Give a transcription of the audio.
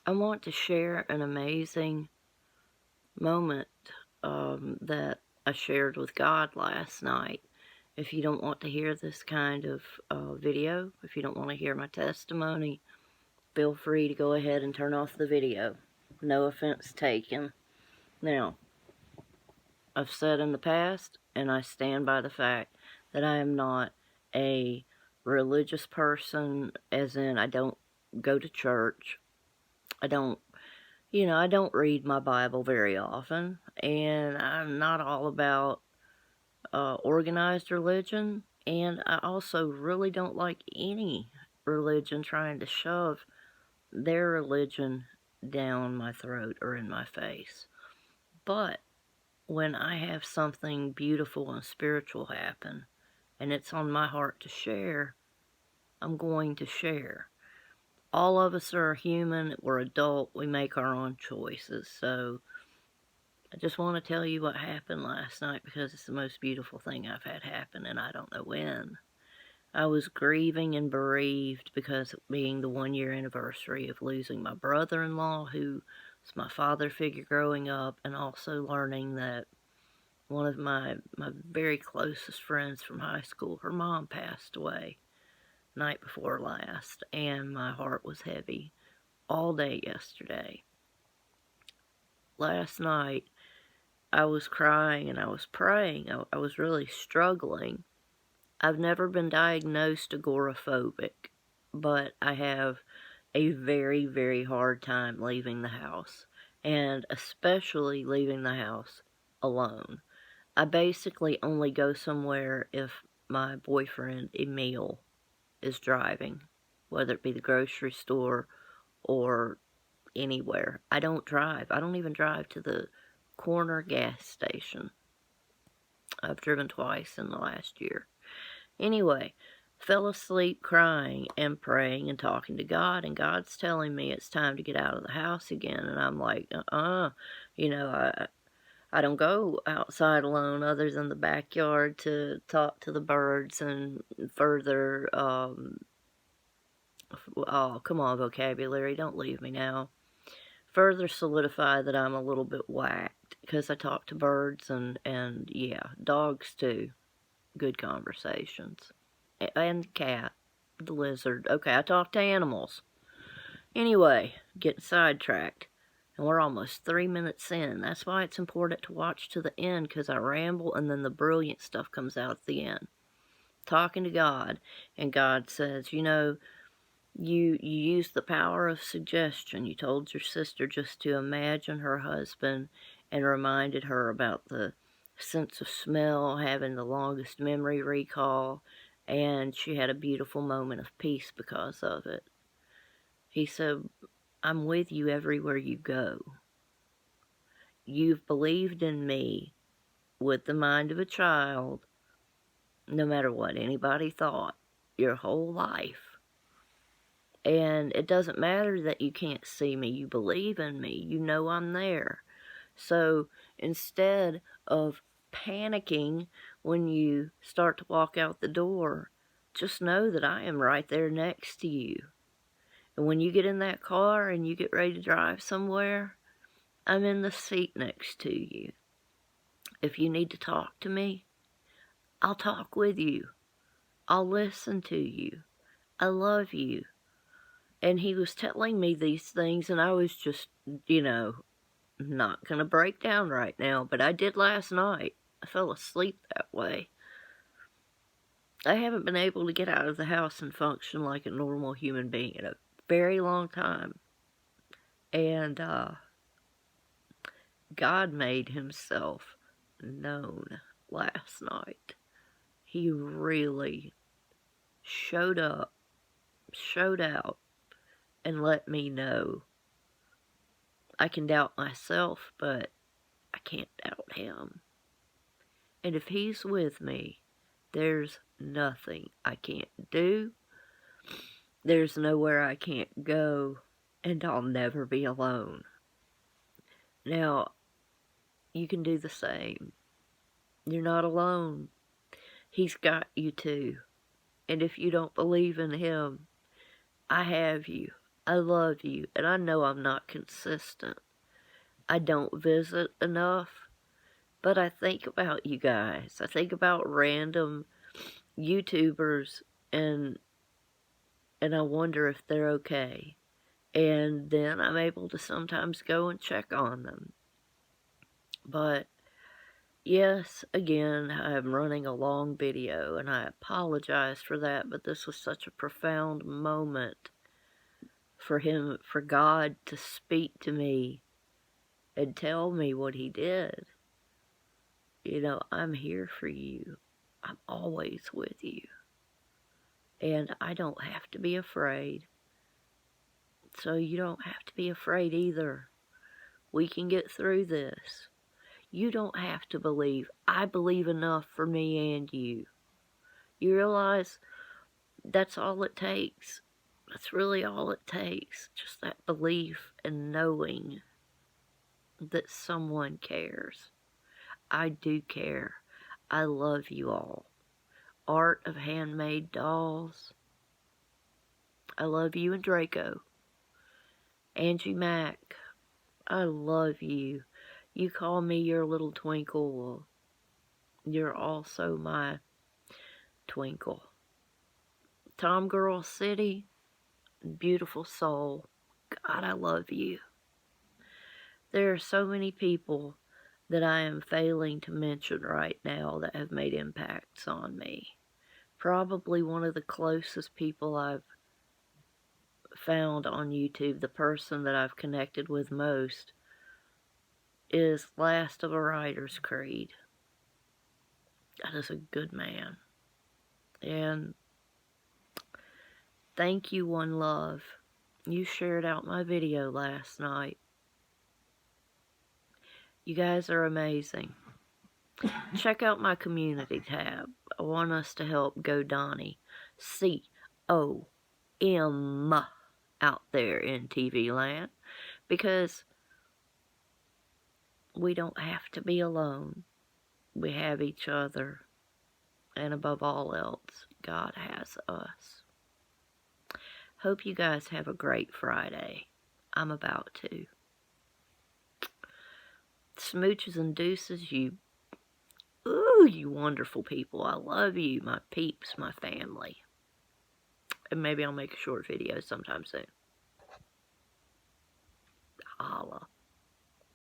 I want to share an amazing moment that I shared with God last night. If you don't want to hear this kind of video, if you don't want to hear my testimony, feel free to go ahead and turn off the video. No offense taken. Now, I've said in the past, and I stand by the fact that I am not a religious person, as in I don't go to church. I don't read my Bible very often, and I'm not all about organized religion, and I also really don't like any religion trying to shove their religion down my throat or in my face. But when I have something beautiful and spiritual happen, and it's on my heart to share, I'm going to share. All of us are human, we're adult, we make our own choices, so I just want to tell you what happened last night because it's the most beautiful thing I've had happen, and I don't know when. I was grieving and bereaved because of being the 1-year anniversary of losing my brother-in-law, who was my father figure growing up, and also learning that one of my very closest friends from high school, her mom passed away night before last, and my heart was heavy all day yesterday. Last night, I was crying and I was praying. I was really struggling. I've never been diagnosed agoraphobic, but I have a very, very hard time leaving the house, and especially leaving the house alone. I basically only go somewhere if my boyfriend, Emil, is driving, whether it be the grocery store or anywhere. I don't drive. I don't even drive to the corner gas station. I've driven twice in the last year. Anyway, fell asleep crying and praying and talking to God, and God's telling me it's time to get out of the house again, and I'm like, you know, I don't go outside alone other than the backyard to talk to the birds and further, oh, come on, vocabulary, don't leave me now. Further solidify that I'm a little bit whacked, because I talk to birds and yeah, dogs too. Good conversations. And the cat, the lizard. Okay, I talk to animals. Anyway, getting sidetracked. And we're almost 3 minutes in. That's why it's important to watch to the end, because I ramble and then the brilliant stuff comes out at the end. Talking to God, and God says, you used the power of suggestion. You told your sister just to imagine her husband and reminded her about the sense of smell, having the longest memory recall, and she had a beautiful moment of peace because of it. He said, I'm with you everywhere you go. You've believed in me with the mind of a child, no matter what anybody thought, your whole life. And it doesn't matter that you can't see me. You believe in me. You know I'm there. So instead of panicking when you start to walk out the door, just know that I am right there next to you. And when you get in that car and you get ready to drive somewhere, I'm in the seat next to you. If you need to talk to me, I'll talk with you. I'll listen to you. I love you. And he was telling me these things, and I was just, not going to break down right now, but I did last night. I fell asleep that way. I haven't been able to get out of the house and function like a normal human being in a very long time. And God made himself known last night. He really showed up, showed out, and let me know. I can doubt myself, but I can't doubt him. And if he's with me, there's nothing I can't do. There's nowhere I can't go, and I'll never be alone. Now, you can do the same. You're not alone. He's got you too. And if you don't believe in him, I have you. I love you, and I know I'm not consistent. I don't visit enough, but I think about you guys. I think about random YouTubers, and I wonder if they're okay. And then I'm able to sometimes go and check on them. But yes, again, I'm running a long video, and I apologize for that, but this was such a profound moment for God to speak to me and tell me what He did. You know, I'm here for you. I'm always with you. And I don't have to be afraid. So you don't have to be afraid either. We can get through this. You don't have to believe. I believe enough for me and you. You realize that's all it takes. That's really all it takes. Just that belief and knowing that someone cares. I do care. I love you all. Art of Handmade Dolls. I love you and Draco. Angie Mac. I love you. You call me your little twinkle. Well, you're also my twinkle. Tom Girl City. Beautiful soul. God, I love you. There are so many people that I am failing to mention right now that have made impacts on me. Probably one of the closest people I've found on YouTube, the person that I've connected with most, is Last of a Writer's Creed. That is a good man. And thank you, One Love. You shared out my video last night. You guys are amazing. Check out my community tab. I want us to help GoDonnie, C-O-M, out there in TV land, because we don't have to be alone. We have each other, and above all else, God has us. Hope you guys have a great Friday. I'm about to. Smooches and deuces, you wonderful people. I love you, my peeps, my family. And maybe I'll make a short video sometime soon. Holla.